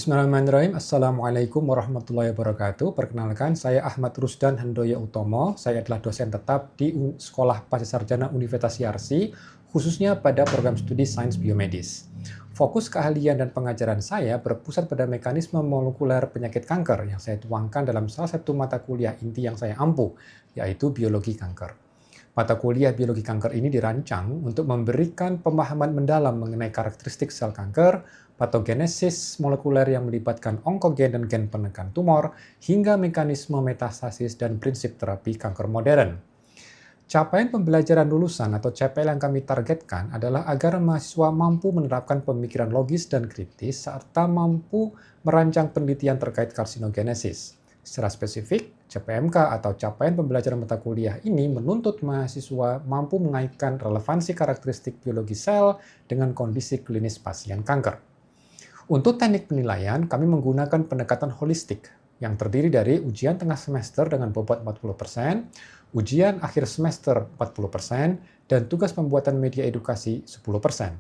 Bismillahirrahmanirrahim. Assalamualaikum warahmatullahi wabarakatuh. Perkenalkan, saya Ahmad Rusdan Handoyo Utomo. Saya adalah dosen tetap di Sekolah Pascasarjana Universitas Yarsi, khususnya pada program studi Sains Biomedis. Fokus keahlian dan pengajaran saya berpusat pada mekanisme molekuler penyakit kanker yang saya tuangkan dalam salah satu mata kuliah inti yang saya ampu, yaitu biologi kanker. Mata kuliah biologi kanker ini dirancang untuk memberikan pemahaman mendalam mengenai karakteristik sel kanker, patogenesis molekuler yang melibatkan onkogen dan gen penekan tumor, hingga mekanisme metastasis dan prinsip terapi kanker modern. Capaian pembelajaran lulusan atau CPL yang kami targetkan adalah agar mahasiswa mampu menerapkan pemikiran logis dan kritis serta mampu merancang penelitian terkait karsinogenesis. Secara spesifik, CPMK atau capaian pembelajaran mata kuliah ini menuntut mahasiswa mampu mengaitkan relevansi karakteristik biologi sel dengan kondisi klinis pasien kanker. Untuk teknik penilaian, kami menggunakan pendekatan holistik yang terdiri dari ujian tengah semester dengan bobot 40%, ujian akhir semester 40%, dan tugas pembuatan media edukasi 10%.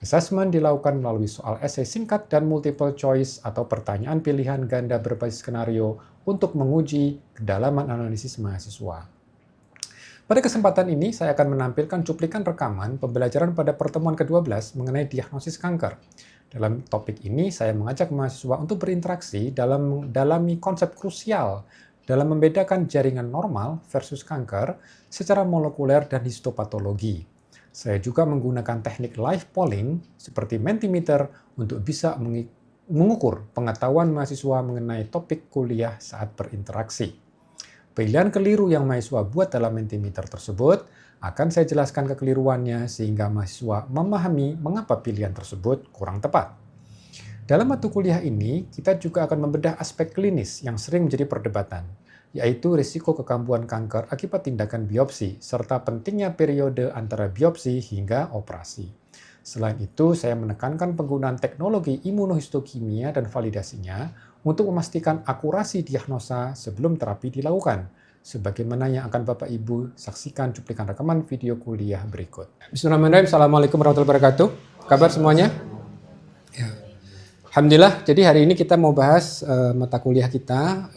Assessment dilakukan melalui soal esai singkat dan multiple choice atau pertanyaan pilihan ganda berbasis skenario untuk menguji kedalaman analisis mahasiswa. Pada kesempatan ini, saya akan menampilkan cuplikan rekaman pembelajaran pada pertemuan ke-12 mengenai diagnosis kanker. Dalam topik ini, saya mengajak mahasiswa untuk berinteraksi dalam mendalami konsep krusial dalam membedakan jaringan normal versus kanker secara molekuler dan histopatologi. Saya juga menggunakan teknik live polling seperti Mentimeter untuk bisa mengukur pengetahuan mahasiswa mengenai topik kuliah saat berinteraksi. Pilihan keliru yang mahasiswa buat dalam Mentimeter tersebut akan saya jelaskan kekeliruannya sehingga mahasiswa memahami mengapa pilihan tersebut kurang tepat. Dalam mata kuliah ini, kita juga akan membedah aspek klinis yang sering menjadi perdebatan, yaitu risiko kekambuhan kanker akibat tindakan biopsi, serta pentingnya periode antara biopsi hingga operasi. Selain itu, saya menekankan penggunaan teknologi imunohistokimia dan validasinya untuk memastikan akurasi diagnosa sebelum terapi dilakukan, sebagaimana yang akan Bapak Ibu saksikan cuplikan rekaman video kuliah berikut. Bismillahirrahmanirrahim. Assalamualaikum warahmatullahi wabarakatuh. Kabar semuanya? Ya. Alhamdulillah, jadi hari ini kita mau bahas mata kuliah kita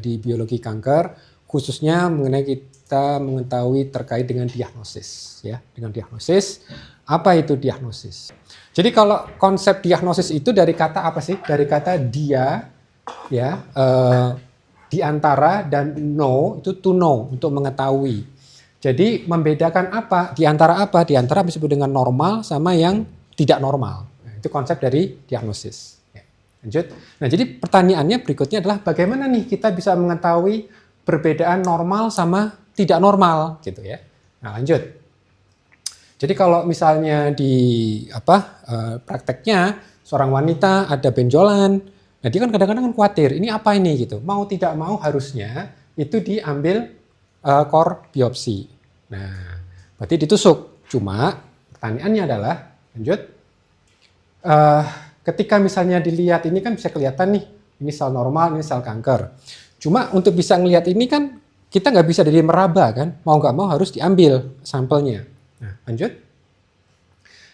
di biologi kanker, khususnya mengenai kita mengetahui terkait dengan diagnosis, ya, dengan diagnosis. Apa itu diagnosis? Jadi kalau konsep diagnosis itu dari kata apa sih? Dari kata dia, ya, di antara, dan know itu to know, untuk mengetahui. Jadi membedakan apa? Di antara apa? Di antara disebut dengan normal sama yang tidak normal. Nah, itu konsep dari diagnosis. Lanjut. Nah, jadi pertanyaannya berikutnya adalah bagaimana nih kita bisa mengetahui perbedaan normal sama tidak normal, gitu ya. Nah, lanjut. Jadi kalau misalnya di prakteknya seorang wanita ada benjolan, nah dia kan kadang-kadang kan khawatir, ini apa ini gitu. Mau tidak mau harusnya itu diambil core biopsi. Nah, berarti ditusuk. Cuma pertanyaannya adalah, lanjut. Ketika misalnya dilihat ini kan bisa kelihatan nih, ini sel normal, ini sel kanker. Cuma untuk bisa ngelihat ini kan kita nggak bisa dari meraba kan, mau nggak mau harus diambil sampelnya. Nah, lanjut.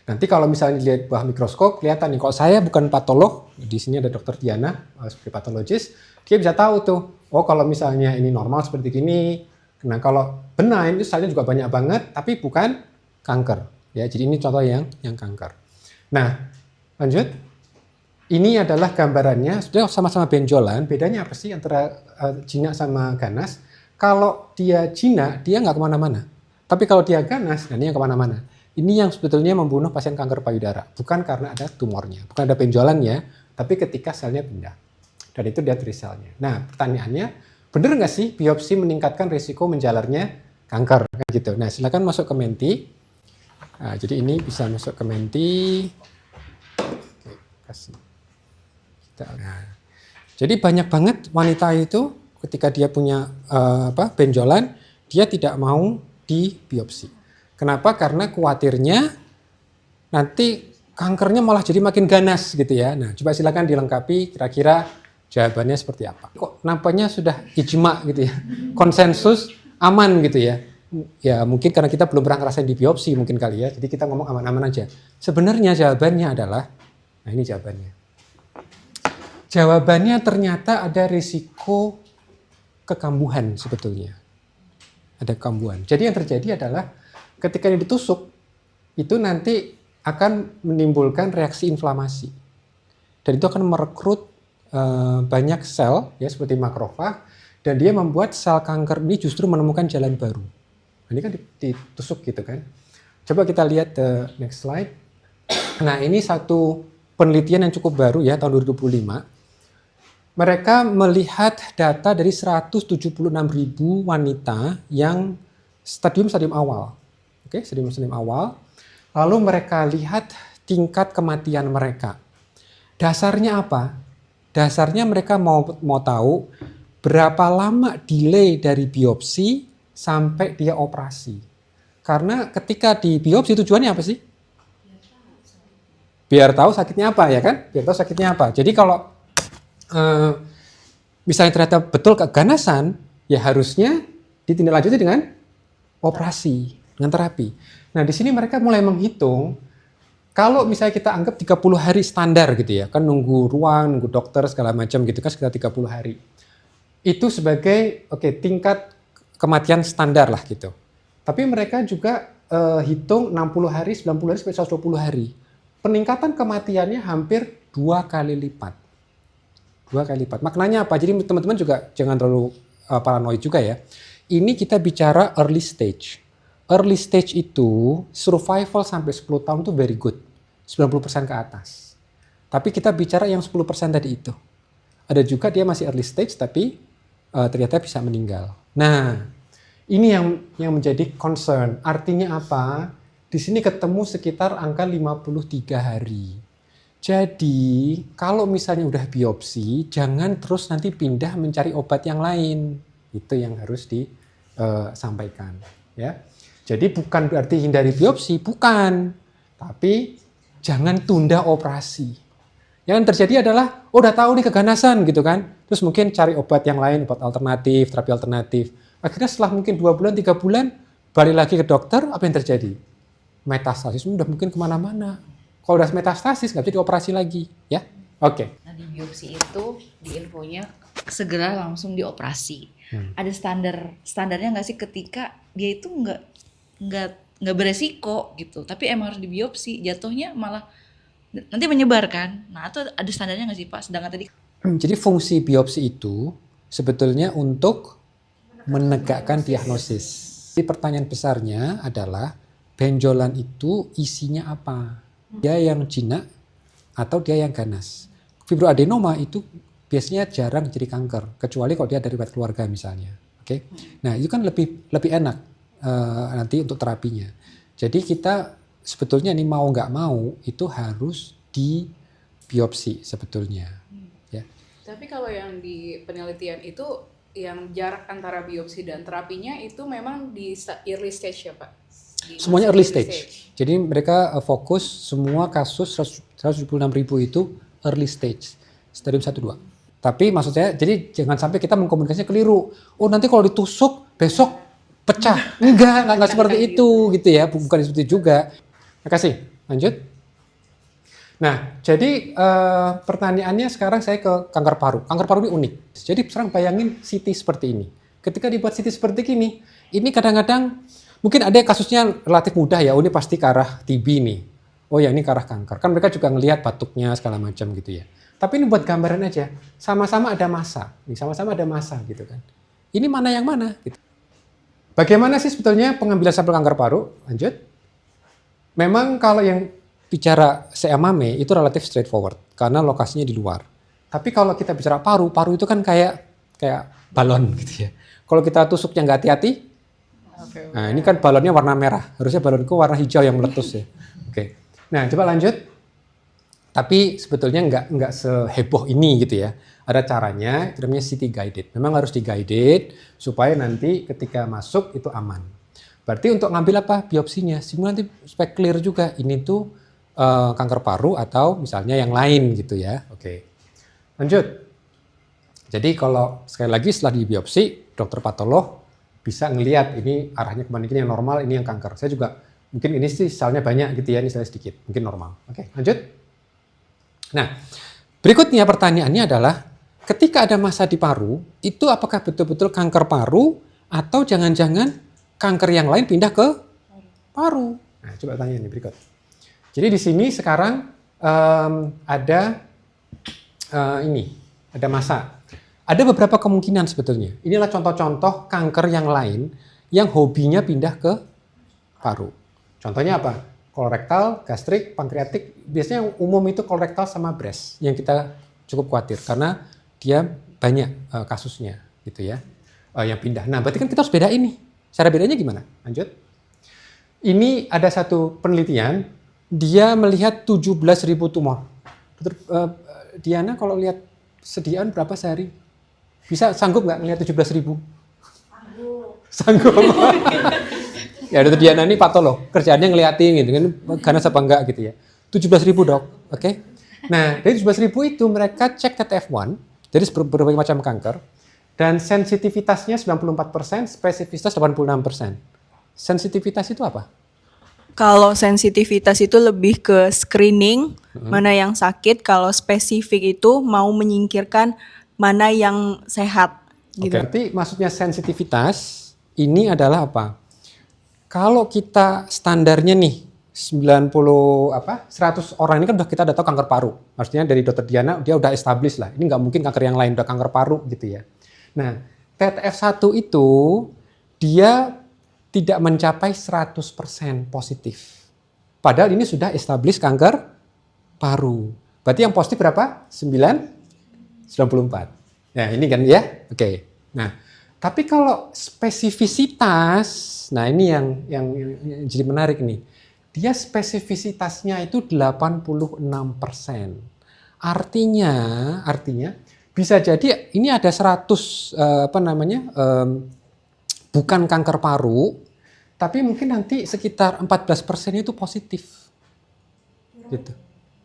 Nanti kalau misalnya dilihat bawah mikroskop, kelihatan nih. Kalau saya bukan patolog, di sini ada Dr. Diana sebagai patologis, dia bisa tahu tuh, oh kalau misalnya ini normal seperti gini. Nah kalau benign itu selnya juga banyak banget, tapi bukan kanker. Ya, jadi ini contoh yang kanker. Nah, lanjut. Ini adalah gambarannya, sudah sama-sama benjolan. Bedanya apa sih antara jinak sama ganas? Kalau dia jinak, dia nggak kemana-mana. Tapi kalau dia ganas, nah ini yang kemana-mana. Ini yang sebetulnya membunuh pasien kanker payudara. Bukan karena ada tumornya, bukan ada benjolannya, tapi ketika selnya pindah. Dan itu dia triselnya. Nah, pertanyaannya, benar nggak sih biopsi meningkatkan risiko menjalarnya kanker? Gitu. Nah, silakan masuk ke Menti. Nah, jadi ini bisa masuk ke Menti. Oke, kasih. Nah, jadi banyak banget wanita itu ketika dia punya benjolan, dia tidak mau dibiopsi. Kenapa? Karena khawatirnya nanti kankernya malah jadi makin ganas gitu ya. Nah, coba silakan dilengkapi kira-kira jawabannya seperti apa. Kok nampaknya sudah ijma gitu ya, konsensus aman gitu ya. Ya mungkin karena kita belum pernah ngerasain di biopsi mungkin kali ya, jadi kita ngomong aman-aman aja. Sebenarnya jawabannya adalah, nah ini jawabannya. Jawabannya ternyata ada risiko kekambuhan sebetulnya. Ada kekambuhan. Jadi yang terjadi adalah ketika ini ditusuk, itu nanti akan menimbulkan reaksi inflamasi. Dan itu akan merekrut banyak sel, ya seperti makrofag, dan dia membuat sel kanker ini justru menemukan jalan baru. Ini kan ditusuk gitu kan. Coba kita lihat next slide. Nah ini satu penelitian yang cukup baru ya, tahun 2025. Mereka melihat data dari 176.000 wanita yang stadium awal. Oke, stadium awal. Lalu mereka lihat tingkat kematian mereka. Dasarnya apa? Dasarnya mereka mau tahu berapa lama delay dari biopsi sampai dia operasi. Karena ketika di biopsi tujuannya apa sih? Biar tahu sakitnya apa ya kan? Biar tahu sakitnya apa. Jadi kalau misalnya ternyata betul keganasan, ya harusnya ditindaklanjuti dengan operasi, dengan terapi. Nah di sini mereka mulai menghitung, kalau misalnya kita anggap 30 hari standar gitu ya, kan nunggu ruang, nunggu dokter segala macam gitu kan sekitar 30 hari. Itu sebagai tingkat kematian standar lah gitu. Tapi mereka juga hitung 60 hari, 90 hari, sampai 120 hari. Peningkatan kematiannya hampir 2 kali lipat. 2 kali lipat. Maknanya apa? Jadi teman-teman juga jangan terlalu paranoid juga ya. Ini kita bicara early stage. Early stage itu survival sampai 10 tahun itu very good. 90% ke atas. Tapi kita bicara yang 10% tadi itu. Ada juga dia masih early stage tapi ternyata bisa meninggal. Nah, ini yang menjadi concern. Artinya apa? Di sini ketemu sekitar angka 53 hari. Jadi, kalau misalnya udah biopsi, jangan terus nanti pindah mencari obat yang lain. Itu yang harus disampaikan. Ya. Jadi bukan berarti hindari biopsi, bukan. Tapi jangan tunda operasi. Yang terjadi adalah, udah tahu nih keganasan gitu kan. Terus mungkin cari obat yang lain, obat alternatif, terapi alternatif. Akhirnya setelah mungkin 2 bulan, 3 bulan, balik lagi ke dokter, apa yang terjadi? Metastasis udah mungkin kemana-mana. Kalau udah metastasis nggak bisa dioperasi lagi, ya? Oke. Nah di biopsi itu di infonya segera langsung dioperasi. Ada standarnya nggak sih ketika dia itu nggak beresiko gitu, tapi emang harus dibiopsi, jatuhnya malah nanti menyebar kan? Nah itu ada standarnya nggak sih Pak? Sedangkan tadi. Jadi fungsi biopsi itu sebetulnya untuk menegakkan diagnosis. Jadi pertanyaan besarnya adalah benjolan itu isinya apa? Dia yang jinak atau dia yang ganas. Fibroadenoma itu biasanya jarang jadi kanker, kecuali kalau dia dari riwayat keluarga misalnya. Oke. Nah itu kan lebih enak nanti untuk terapinya. Jadi kita sebetulnya ini mau nggak mau itu harus di biopsi sebetulnya. Ya. Tapi kalau yang di penelitian itu yang jarak antara biopsi dan terapinya itu memang di early stage ya Pak? Semuanya early stage. Jadi mereka fokus semua kasus 176.000 itu early stage, stadium 1-2. Tapi maksud saya, jadi jangan sampai kita mengkomunikasinya keliru. Oh nanti kalau ditusuk besok pecah. Enggak seperti itu gitu ya, bukan seperti itu juga. Terima kasih. Lanjut. Nah, jadi pertanyaannya sekarang saya ke kanker paru. Kanker paru ini unik. Jadi sekarang bayangin CT seperti ini. Ketika dibuat CT seperti ini kadang-kadang mungkin ada kasusnya relatif mudah ya. Oh ini pasti ke arah TB nih. Oh ya ini ke arah kanker. Kan mereka juga ngelihat batuknya segala macam gitu ya. Tapi ini buat gambaran aja. Sama-sama ada massa. Sama-sama ada massa gitu kan. Ini mana yang mana? Gitu. Bagaimana sih sebetulnya pengambilan sampel kanker paru? Lanjut. Memang kalau yang bicara CMAME itu relatif straightforward karena lokasinya di luar. Tapi kalau kita bicara paru itu kan kayak balon gitu ya. Kalau kita tusuknya nggak hati-hati, nah ini kan balonnya warna merah. Harusnya balonku warna hijau yang meletus ya. Oke. Nah coba lanjut. Tapi sebetulnya nggak seheboh ini gitu ya. Ada caranya, itu namanya CT guided. Memang harus di-guided supaya nanti ketika masuk itu aman. Berarti untuk ngambil apa? Biopsinya. Simula nanti supaya clear juga. Ini tuh kanker paru atau misalnya yang lain gitu ya. Oke. Lanjut. Jadi kalau sekali lagi setelah di biopsi, dokter patolog bisa ngelihat ini arahnya kemana, ini yang normal, ini yang kanker. Saya juga mungkin ini sih selnya banyak gitu ya, ini selnya sedikit, mungkin normal. Oke, lanjut. Nah, Berikutnya pertanyaannya adalah, ketika ada massa di paru, itu apakah betul-betul kanker paru atau jangan-jangan kanker yang lain pindah ke paru? Nah, coba tanya ini berikut. Jadi di sini sekarang ada ada massa. Ada beberapa kemungkinan sebetulnya. Inilah contoh-contoh kanker yang lain yang hobinya pindah ke paru. Contohnya apa? Kolorektal, gastrik, pankreatik. Biasanya yang umum itu kolorektal sama breast yang kita cukup khawatir karena dia banyak kasusnya gitu ya yang pindah. Nah, berarti kan kita harus bedain nih. Cara bedanya gimana? Lanjut. Ini ada satu penelitian, dia melihat 17.000 tumor. Diana kalau lihat sediaan berapa sehari? Bisa sanggup nggak ngelihat 17.000? Sanggup. Ya, Dr. Diana ini patolog, kerjaannya ngeliatin gitu kan, ganas apa enggak gitu ya. 17.000 dok, oke? Nah, dari 17.000 itu mereka cek TTF1 dari berbagai macam kanker dan sensitivitasnya 94%, spesifitas 86%. Sensitivitas itu apa? Kalau sensitivitas itu lebih ke screening mana yang sakit, kalau spesifik itu mau menyingkirkan mana yang sehat gitu. Berarti maksudnya sensitivitas ini adalah apa? Kalau kita standarnya nih 100 orang ini kan udah kita udah tahu kanker paru. Maksudnya dari Dr. Diana dia udah establish lah. Ini nggak mungkin kanker yang lain, udah kanker paru gitu ya. Nah, TTF1 itu dia tidak mencapai 100% positif. Padahal ini sudah establish kanker paru. Berarti yang positif berapa? 94. Ya, ini kan ya. Oke. Nah, tapi kalau spesifisitas, nah ini yang jadi menarik nih. Dia spesifisitasnya itu 86%. Artinya bisa jadi ini ada 100 bukan kanker paru, tapi mungkin nanti sekitar 14% itu positif. Gitu.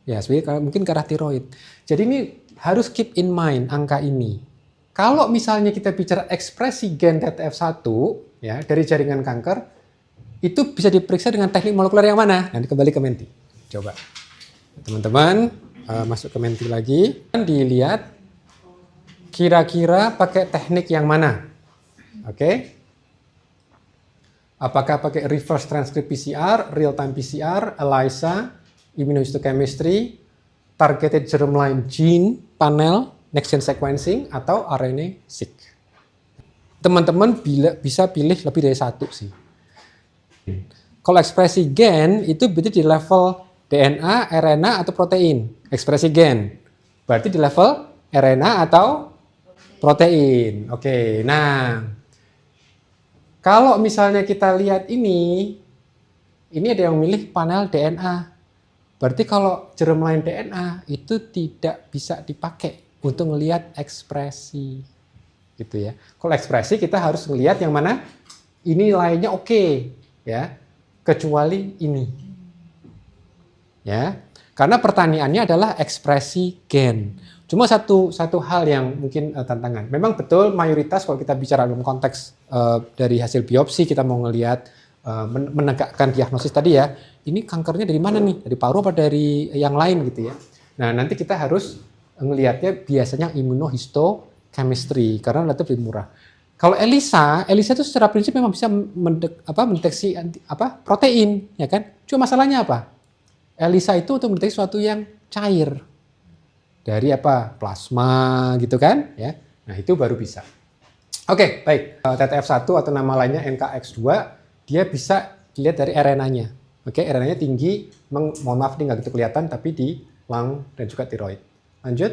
Ya, sebenarnya mungkin karena tiroid. Jadi ini harus keep in mind angka ini. Kalau misalnya kita bicara ekspresi gen TTF1 ya dari jaringan kanker, itu bisa diperiksa dengan teknik molekuler yang mana? Nanti kembali ke Menti. Coba teman-teman masuk ke Menti lagi, dilihat kira-kira pakai teknik yang mana? Oke? Apakah pakai reverse transcript PCR, real time PCR, ELISA, immunohistochemistry, targeted germline gene panel, next gen sequencing, atau RNA-seq. Teman-teman bisa pilih lebih dari satu sih. Kalau ekspresi gen itu berarti di level DNA, RNA, atau protein. Ekspresi gen berarti di level RNA atau protein. Oke, nah kalau misalnya kita lihat ini ada yang milih panel DNA. Berarti kalau germline DNA itu tidak bisa dipakai untuk melihat ekspresi, gitu ya. Kalau ekspresi kita harus melihat yang mana ini nilainya oke, ya, kecuali ini, ya. Karena pertanyaannya adalah ekspresi gen. Cuma satu hal yang mungkin tantangan. Memang betul mayoritas kalau kita bicara dalam konteks dari hasil biopsi kita mau ngelihat menegakkan diagnosis tadi ya. Ini kankernya dari mana nih? Dari paru apa dari yang lain gitu ya. Nah, nanti kita harus ngelihatnya biasanya immunohistochemistry karena itu lebih murah. Kalau ELISA itu secara prinsip memang bisa mendeteksi protein, ya kan? Cuma masalahnya apa? ELISA itu untuk mendeteksi sesuatu yang cair. Dari plasma gitu kan, ya. Nah, itu baru bisa. Oke, baik. TTF1 atau nama lainnya NKX2, dia bisa dilihat dari RNA-nya. Oke, RNA-nya tinggi, mohon maaf ini nggak gitu kelihatan, tapi di lung dan juga tiroid. Lanjut.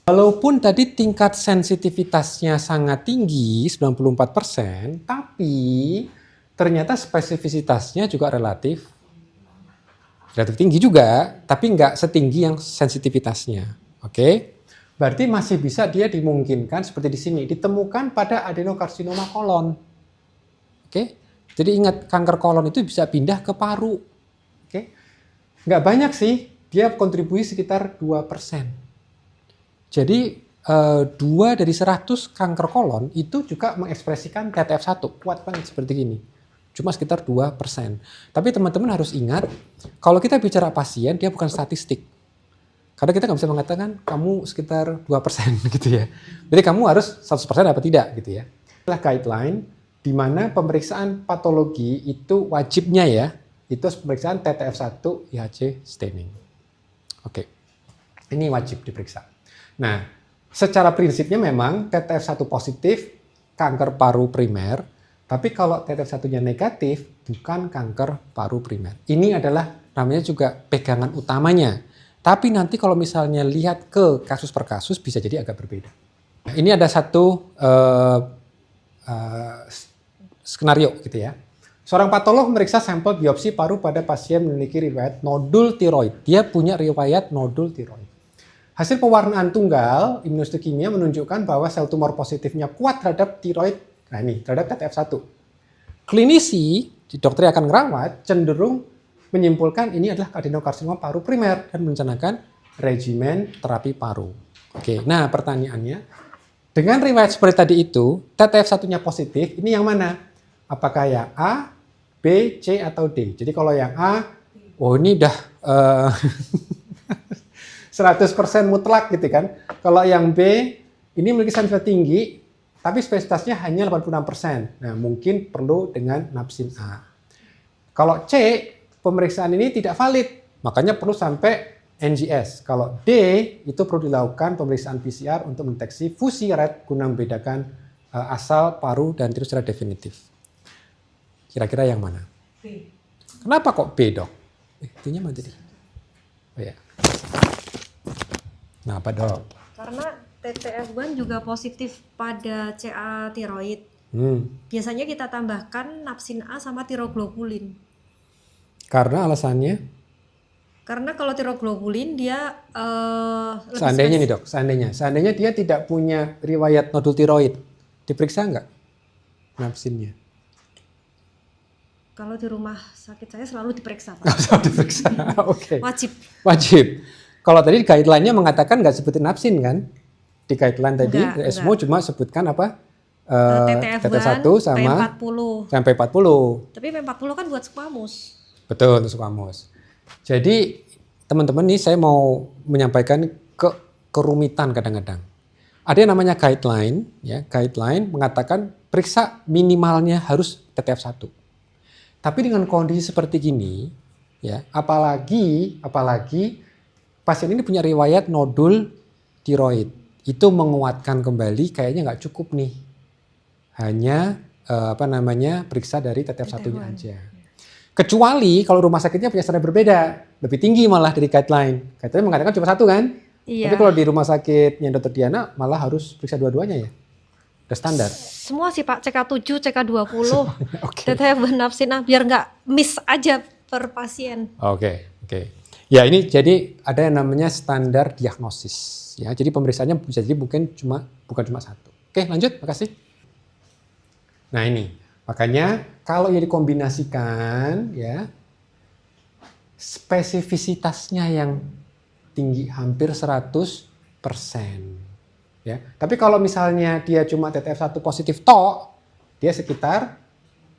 Walaupun tadi tingkat sensitivitasnya sangat tinggi, 94%, tapi ternyata spesifisitasnya juga relatif tinggi juga, tapi nggak setinggi yang sensitivitasnya. Oke, berarti masih bisa dia dimungkinkan seperti di sini, ditemukan pada adenokarsinoma kolon. Oke, jadi ingat kanker kolon itu bisa pindah ke paru. Oke, nggak banyak sih, dia kontribusi sekitar 2%. Jadi 2 dari 100 kanker kolon itu juga mengekspresikan TTF1, kuat banget seperti ini. Cuma sekitar 2%. Tapi teman-teman harus ingat, kalau kita bicara pasien, dia bukan statistik. Karena kita nggak bisa mengatakan kamu sekitar 2% gitu ya. Jadi kamu harus 100% apa tidak gitu ya. Adalah guideline di mana pemeriksaan patologi itu wajibnya ya, itu pemeriksaan TTF1 IHC staining. Oke. Ini wajib diperiksa. Nah, secara prinsipnya memang TTF1 positif kanker paru primer, tapi kalau TTF1-nya negatif bukan kanker paru primer. Ini adalah namanya juga pegangan utamanya. Tapi nanti kalau misalnya lihat ke kasus per kasus bisa jadi agak berbeda. Nah, ini ada satu skenario gitu ya. Seorang patolog memeriksa sampel biopsi paru pada pasien memiliki riwayat nodul tiroid. Dia punya riwayat nodul tiroid. Hasil pewarnaan tunggal imunohistochemia menunjukkan bahwa sel tumor positifnya kuat terhadap tiroid, nah ini terhadap TTF1. Klinisi, dokter yang akan merawat cenderung menyimpulkan ini adalah adenokarsinoma paru primer dan merencanakan regimen terapi paru. Oke, nah pertanyaannya, dengan riwayat seperti tadi itu, TTF1-nya positif, ini yang mana? Apakah yang A, B, C, atau D? Jadi kalau yang A, oh ini udah 100% mutlak gitu kan. Kalau yang B, ini memiliki sensitivitas tinggi, tapi spesifitasnya hanya 86%. Nah, mungkin perlu dengan napsin A. Kalau C, pemeriksaan ini tidak valid, makanya perlu sampai NGS. Kalau D, itu perlu dilakukan pemeriksaan PCR untuk mendeteksi fusi red guna membedakan asal paru dan tirus secara definitif. Kira-kira yang mana? B. Kenapa kok B, Dok? Itunya mana tadi? Oh ya. Nah, apa, Dok? Karena TTF1 juga positif pada CA tiroid. Biasanya kita tambahkan napsin A sama tiroglobulin. Karena alasannya? Karena kalau tiroglobulin dia lebih Seandainya nih, Dok, seandainya dia tidak punya riwayat nodul tiroid, diperiksa nggak napsinnya? Kalau di rumah sakit saya selalu diperiksa, Pak. Nggak usah diperiksa, oke. Wajib. Kalau tadi guideline-nya mengatakan nggak sebutin napsin kan? Di guideline tadi, Enggak. ESMO cuma sebutkan apa? TTF1 sama P40. sampai 40. Tapi P40 kan buat squamous. Betul, untuk squamous. Jadi teman-teman nih saya mau menyampaikan kerumitan kadang-kadang. Ada yang namanya guideline, ya. Guideline mengatakan periksa minimalnya harus TTF1. Tapi dengan kondisi seperti gini, ya, apalagi pasien ini punya riwayat nodul tiroid, itu menguatkan kembali kayaknya nggak cukup nih. Hanya periksa dari TTF1-nya aja. Kecuali kalau rumah sakitnya punya standar berbeda, lebih tinggi malah dari guideline. Guideline mengatakan cuma satu kan? Iya. Tapi kalau di rumah sakitnya Dr. Diana malah harus periksa dua-duanya ya? Udah standar? Semua sih Pak, CK7, CK20, Oke. TTF1 napsin A, biar nggak miss aja per pasien. Oke. Ya ini jadi ada yang namanya standar diagnosis. Ya, jadi pemeriksaannya bisa jadi bukan cuma satu. Oke, lanjut, makasih. Nah ini, makanya kalau ini dikombinasikan, ya spesifisitasnya yang tinggi hampir 100%. Ya, tapi kalau misalnya dia cuma TTF1 positif dia sekitar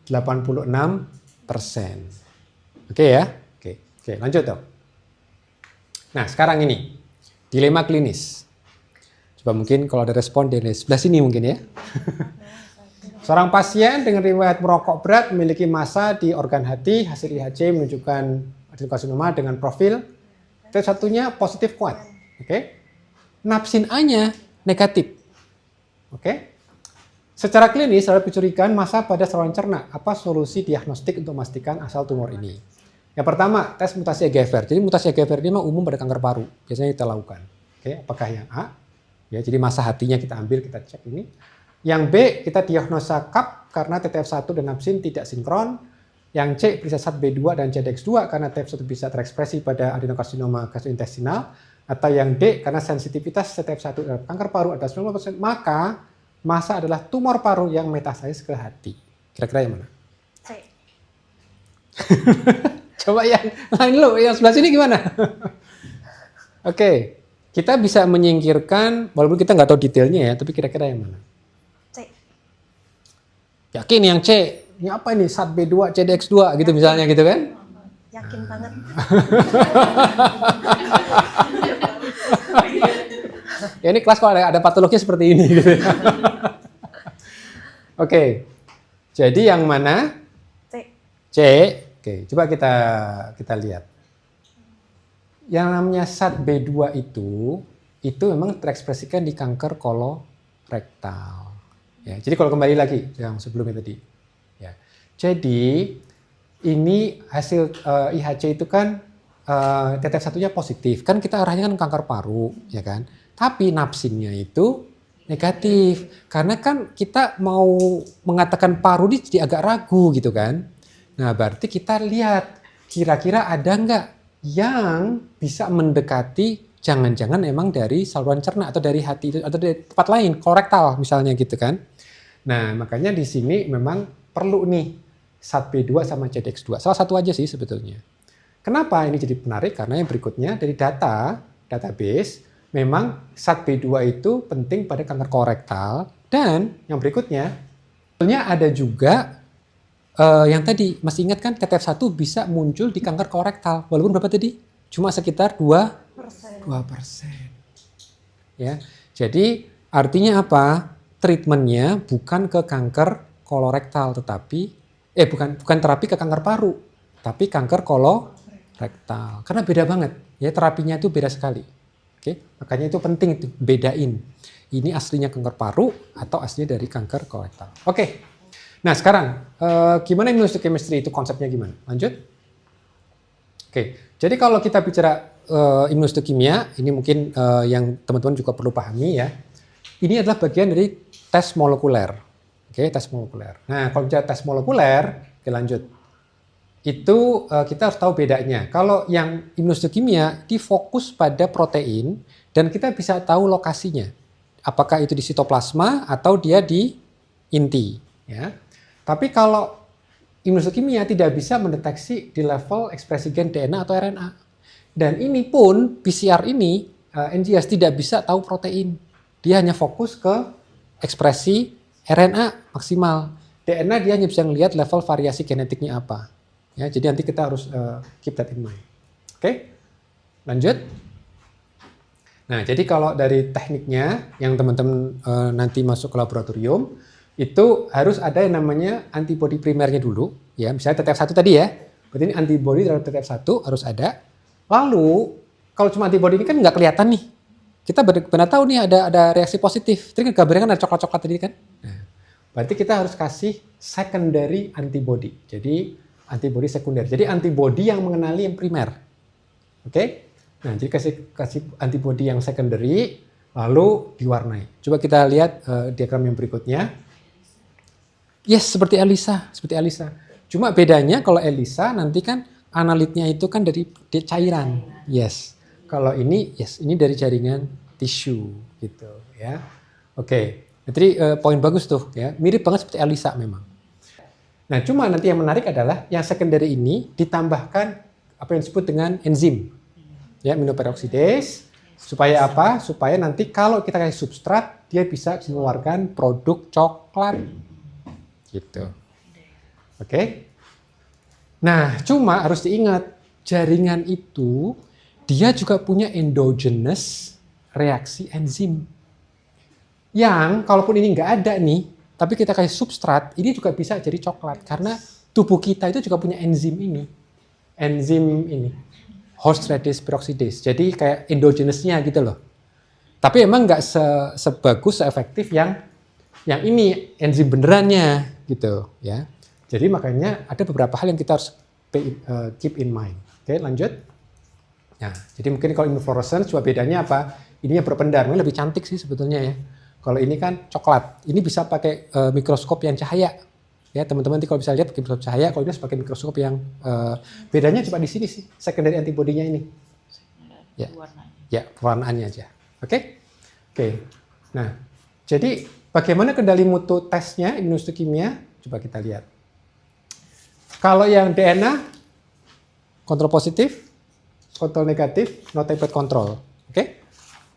86%. Oke ya? Oke, lanjut dong. Nah, sekarang ini dilema klinis. Coba mungkin kalau ada respon di sebelah sini mungkin ya. Seorang pasien dengan riwayat merokok berat memiliki massa di organ hati, hasil IHC menunjukkan adenokarsinoma dengan profil TTF1-nya positif kuat. Oke. Napsin A-nya negatif. Oke. Secara klinis ada kecurigaan massa pada saluran cerna. Apa solusi diagnostik untuk memastikan asal tumor ini? Yang pertama, tes mutasi EGFR. Jadi mutasi EGFR ini memang umum pada kanker paru. Biasanya kita lakukan. Oke, apakah yang A? Ya, jadi massa hatinya kita ambil, kita cek ini. Yang B, kita diagnosa CAP karena TTF1 dan napsin tidak sinkron. Yang C, periksa SAT B2 dan CDX2 karena TTF1 bisa terekspresi pada adenokarsinoma gastrointestinal. Atau yang D, karena sensitivitas TTF1 terhadap kanker paru adalah 90%, maka massa adalah tumor paru yang metastasis ke hati. Kira-kira yang mana? C. Coba yang lain dulu, yang sebelah sini gimana? Oke, kita bisa menyingkirkan, walaupun kita nggak tahu detailnya ya, tapi kira-kira yang mana? C. Yakin yang C, ini apa ini? SAT B2, CDX2 gitu misalnya gitu kan? Yakin banget. Ya ini kelas kalau ada patologi seperti ini. Gitu. Oke, jadi yang mana? C. C. Oke, coba kita lihat. Yang namanya SAT-B2 itu memang terekspresikan di kanker kolorektal. Ya, jadi kalau kembali lagi yang sebelumnya tadi. Ya, jadi ini hasil IHC itu kan TTF1-nya positif. Kan kita arahnya kan kanker paru, ya kan? Tapi napsinnya itu negatif. Karena kan kita mau mengatakan paru ini jadi agak ragu gitu kan. Nah, berarti kita lihat kira-kira ada nggak yang bisa mendekati jangan-jangan emang dari saluran cerna atau dari hati atau dari tempat lain, kolorektal misalnya gitu kan. Nah, makanya di sini memang perlu nih SAT-B2 sama CDX2. Salah satu aja sih sebetulnya. Kenapa ini jadi menarik? Karena yang berikutnya dari database memang SAT-B2 itu penting pada kanker kolorektal, dan yang berikutnya sebetulnya ada juga yang tadi masih ingat kan TTF1 bisa muncul di kanker kolorektal walaupun berapa tadi? Cuma sekitar 2%. Ya. Jadi artinya apa? Treatmentnya bukan ke kanker kolorektal tetapi bukan terapi ke kanker paru, tapi kanker kolorektal. Karena beda banget, ya terapinya itu beda sekali. Oke, makanya itu penting itu bedain. Ini aslinya kanker paru atau aslinya dari kanker kolorektal. Oke. Nah sekarang gimana immunohistochemistry itu konsepnya gimana? Lanjut. Oke, jadi kalau kita bicara immunohistokimia, ini mungkin yang teman-teman juga perlu pahami ya. Ini adalah bagian dari tes molekuler. Oke, tes molekuler. Nah kalau bicara tes molekuler, oke lanjut. Itu kita harus tahu bedanya. Kalau yang immunohistokimia difokus pada protein dan kita bisa tahu lokasinya. Apakah itu di sitoplasma atau dia di inti. Ya. Tapi kalau immunohistokimia tidak bisa mendeteksi di level ekspresi gen DNA atau RNA. Dan ini pun PCR ini NGS tidak bisa tahu protein. Dia hanya fokus ke ekspresi RNA maksimal. DNA dia hanya bisa melihat level variasi genetiknya apa. Ya, jadi nanti kita harus keep that in mind. Oke, lanjut. Nah, jadi kalau dari tekniknya yang teman-teman nanti masuk ke laboratorium, itu harus ada yang namanya antibodi primernya dulu. Ya, misalnya TTF1 tadi ya. Berarti ini antibodi terhadap TTF1 harus ada. Lalu, kalau cuma antibodi ini kan nggak kelihatan nih. Kita benar tahu nih ada reaksi positif. Tadi kan gambarnya kan ada coklat-coklat tadi kan. Nah, berarti kita harus kasih secondary antibody. Jadi antibody sekunder. Jadi antibody yang mengenali yang primer. Oke? Nah, jadi kasih antibody yang secondary lalu diwarnai. Coba kita lihat diagram yang berikutnya. Yes, seperti ELISA. Cuma bedanya kalau ELISA nanti kan analitnya itu kan dari cairan. Yes. Kalau ini ini dari jaringan tisu gitu ya. Oke. Jadi poin bagus tuh ya. Mirip banget seperti ELISA memang. Nah, cuma nanti yang menarik adalah yang secondary ini ditambahkan apa yang disebut dengan enzim. Ya, aminoperoksidase. Supaya apa? Supaya nanti kalau kita kasih substrat, dia bisa mengeluarkan produk coklat. Gitu. Oke. Nah, cuma harus diingat, jaringan itu dia juga punya endogenous reaksi enzim. Yang kalaupun ini nggak ada nih, tapi kita kasih substrat, ini juga bisa jadi coklat. Karena tubuh kita itu juga punya enzim ini. Enzim ini. Host reduced peroxidase. Jadi kayak endogenousnya gitu loh. Tapi emang nggak sebagus, seefektif yang ini enzim benerannya gitu ya. Jadi makanya ada beberapa hal yang kita harus keep in mind. Oke, lanjut. Nah, jadi mungkin kalau immunofluorescence cuma bedanya apa? Ininya berpendar, ini lebih cantik sih sebetulnya ya. Kalau ini kan coklat. Ini bisa pakai mikroskop yang cahaya. Ya, teman-teman nanti kalau bisa lihat pakai mikroskop cahaya, kalau ini pakai mikroskop yang bedanya cuma di sini sih, secondary antibody-nya ini. Ya. Ya, pewarnaannya aja. Oke? Oke. Nah, jadi bagaimana kendali mutu tesnya immunohistokimia? Coba kita lihat. Kalau yang DNA kontrol positif, kontrol negatif, no template control. Oke?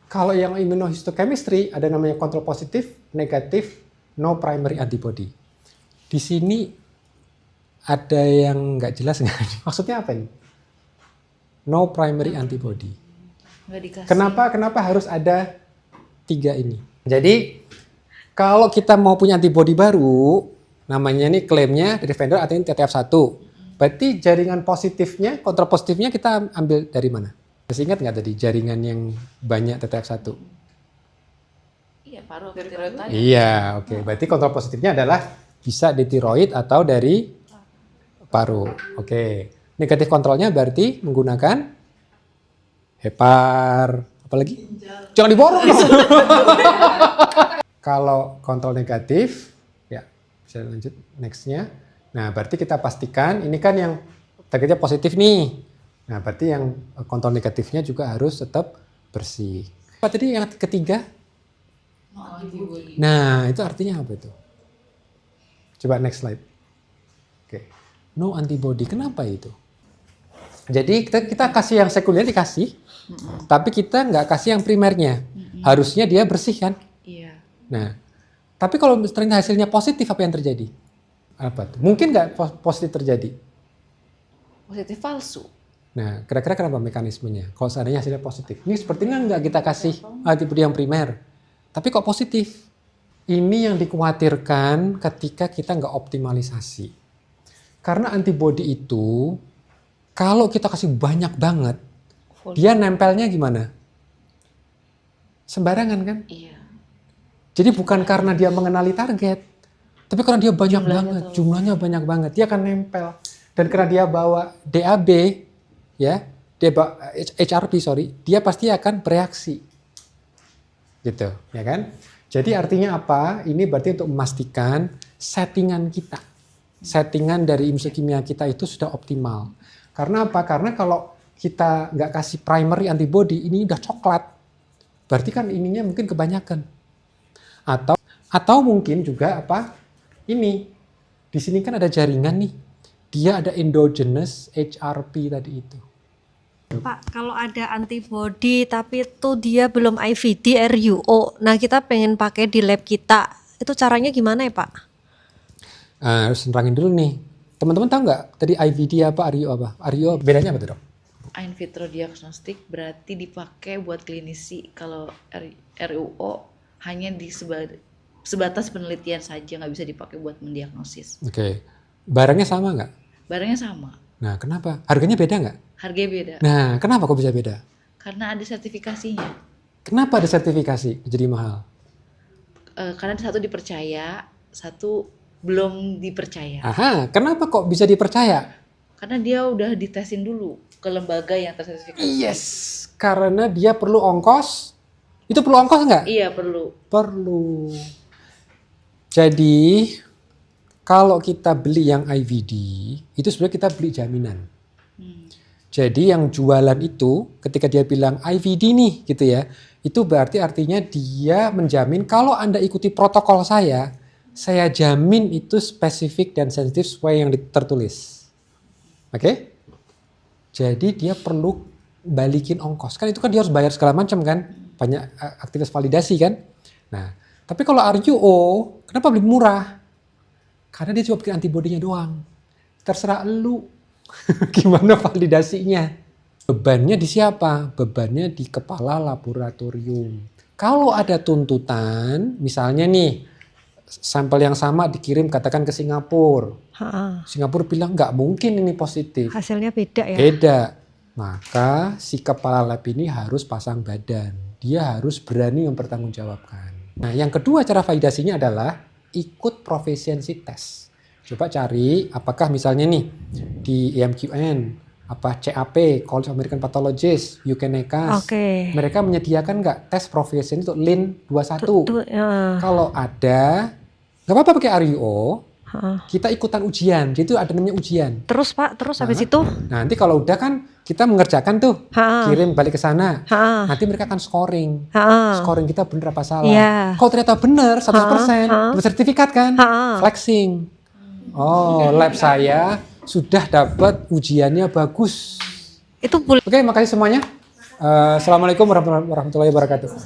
Kalau yang immunohistochemistry ada namanya kontrol positif, negatif, no primary antibody. Di sini ada yang nggak jelas nggak? Maksudnya apa ini? No primary antibody. Nggak dikasih. Kenapa harus ada tiga ini. Jadi kalau kita mau punya antibody baru, namanya nih klaimnya dari vendor artinya TTF1. Berarti jaringan positifnya, kontrol positifnya kita ambil dari mana? Masih ingat nggak tadi jaringan yang banyak TTF1? Iya, paru tiroid tadi. Iya, oke. Berarti kontrol positifnya adalah bisa di tiroid atau dari paru. Oke. Negatif kontrolnya berarti menggunakan hepar, apalagi? Jangan diborong dong. Kalau kontrol negatif, ya bisa lanjut nextnya. Nah, berarti kita pastikan ini kan yang targetnya positif nih. Nah, berarti yang kontrol negatifnya juga harus tetap bersih. Apa tadi yang ketiga? Nah, itu artinya apa itu? Coba next slide. Oke. No antibody. Kenapa itu? Jadi kita kasih yang sekunder dikasih, tapi kita nggak kasih yang primernya. Harusnya dia bersih kan? Iya. Nah, tapi kalau ternyata hasilnya positif, apa yang terjadi? Apa tuh? Mungkin nggak positif terjadi? Positif palsu. Nah, kira-kira kenapa mekanismenya? Kalau seandainya hasilnya positif, ini sepertinya nggak kita kasih antibody yang primer, tapi kok positif? Ini yang dikhawatirkan ketika kita nggak optimalisasi. Karena antibody itu, kalau kita kasih banyak banget, dia nempelnya gimana? Sembarangan kan? Iya. Jadi bukan karena dia mengenali target, tapi karena dia banyak banget, jumlahnya banyak banget, dia akan nempel. Dan karena dia bawa DAB, ya, dia bawa HRP, dia pasti akan bereaksi, gitu, ya kan? Jadi artinya apa? Ini berarti untuk memastikan settingan kita, settingan dari imunohistokimia kita itu sudah optimal. Karena apa? Karena kalau kita nggak kasih primary antibody, ini udah coklat, berarti kan ininya mungkin kebanyakan. Atau mungkin juga apa? Ini di sini kan ada jaringan nih, dia ada endogenous HRP tadi itu. Pak, kalau ada antibody tapi itu dia belum IVD RUO, nah kita pengen pakai di lab kita, itu caranya gimana ya Pak? Harus nerangin dulu nih. Teman-teman tahu nggak tadi IVD apa, RUO apa? RUO bedanya apa tuh dok? In vitro diagnostik berarti dipakai buat klinisi. Kalau RUO hanya di sebatas penelitian saja, nggak bisa dipakai buat mendiagnosis. Oke. Barangnya sama nggak? Barangnya sama. Nah, kenapa? Harganya beda nggak? Harganya beda. Nah, kenapa kok bisa beda? Karena ada sertifikasinya. Kenapa ada sertifikasi jadi mahal? Karena satu dipercaya, satu belum dipercaya. Aha, kenapa kok bisa dipercaya? Karena dia udah ditesin dulu ke lembaga yang tersertifikasi. Yes, karena dia perlu ongkos. Itu perlu ongkos nggak? Iya, perlu. Perlu. Jadi, kalau kita beli yang IVD, itu sebenarnya kita beli jaminan. Jadi yang jualan itu ketika dia bilang IVD nih gitu ya, itu berarti artinya dia menjamin kalau Anda ikuti protokol saya jamin itu spesifik dan sensitif sesuai yang tertulis. Oke? Jadi dia perlu balikin ongkos. Kan itu kan dia harus bayar segala macam kan? Banyak aktivitas validasi kan? Nah, tapi kalau RUO, kenapa lebih murah? Karena dia cuma bikin antibodinya doang. Terserah lu. Gimana validasinya? Bebannya di siapa? Bebannya di kepala laboratorium. Kalau ada tuntutan, misalnya nih, sampel yang sama dikirim katakan ke Singapura. Singapura bilang nggak mungkin ini positif. Hasilnya beda ya? Beda. Maka si kepala lab ini harus pasang badan. Dia harus berani mempertanggungjawabkan. Nah, yang kedua cara validasinya adalah ikut proficiency test. Coba cari apakah misalnya nih di EMQN, apa CAP, College of American Pathologists, UKNECAS, mereka menyediakan nggak tes proficiency untuk LIN 21? Kalau ada, nggak apa-apa pakai RUO, kita ikutan ujian, jadi itu ada namanya ujian. Terus Pak, terus habis itu? Nanti kalau udah kan kita mengerjakan tuh, kirim balik ke sana, nanti mereka akan scoring, scoring kita bener apa salah. Kalau ternyata bener 100%, dapat sertifikat kan, flexing. Oh, lab saya sudah dapat ujiannya bagus. Itu boleh. Oke, makasih semuanya. Assalamualaikum warahmatullahi wabarakatuh.